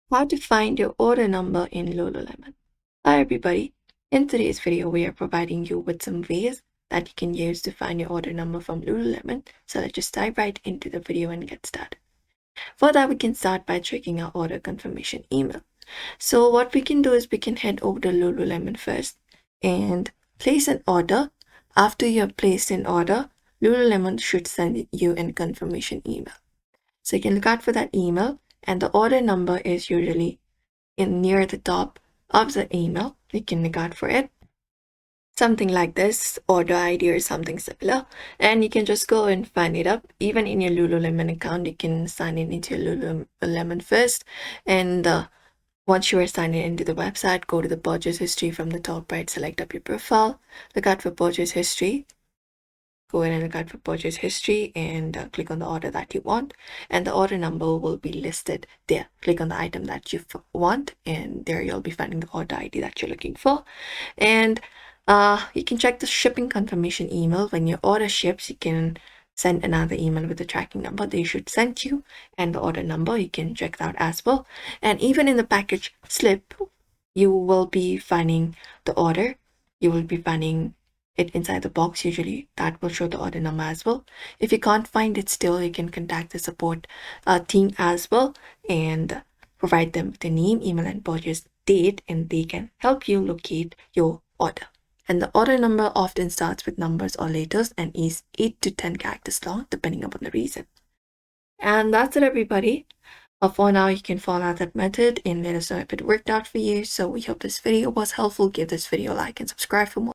How to find your order number in Lululemon. Hi everybody, in today's video we are providing you with some ways that you can use to find your order number from Lululemon. So let's just dive right into the video and get started. For that, we can start by checking our order confirmation email. So what we can do is we can head over to Lululemon first and place an order. After you have placed an order, Lululemon should send you a confirmation email. So you can look out for that email, and the order number is usually near the top of the email. You can look out for it. Something like this, order ID or something similar. And you can just go and find it up. Even in your Lululemon account, you can sign in into your Lululemon first. And once you are signed into the website, go to the purchase history from the top right, select up your profile, look out for purchase history. Go ahead and look out for purchase history and click on the order that you want, and the order number will be listed there. Click on the item that you want, and there you'll be finding the order ID that you're looking for. And you can check the shipping confirmation email. When your order ships, you can send another email with the tracking number they should send you and the order number. You can check that as well. And even in the package slip, you will be finding the order. You will be finding it inside the box. Usually that will show the order number as well. If you can't find it still, you can contact the support team as well and provide them with the name, email, and purchase date, and they can help you locate your order. And the order number often starts with numbers or letters and is 8 to 10 characters long, depending upon the reason. And that's it, everybody. For now, you can follow that method and let us know if it worked out for you. So we hope this video was helpful. Give this video a like and subscribe for more.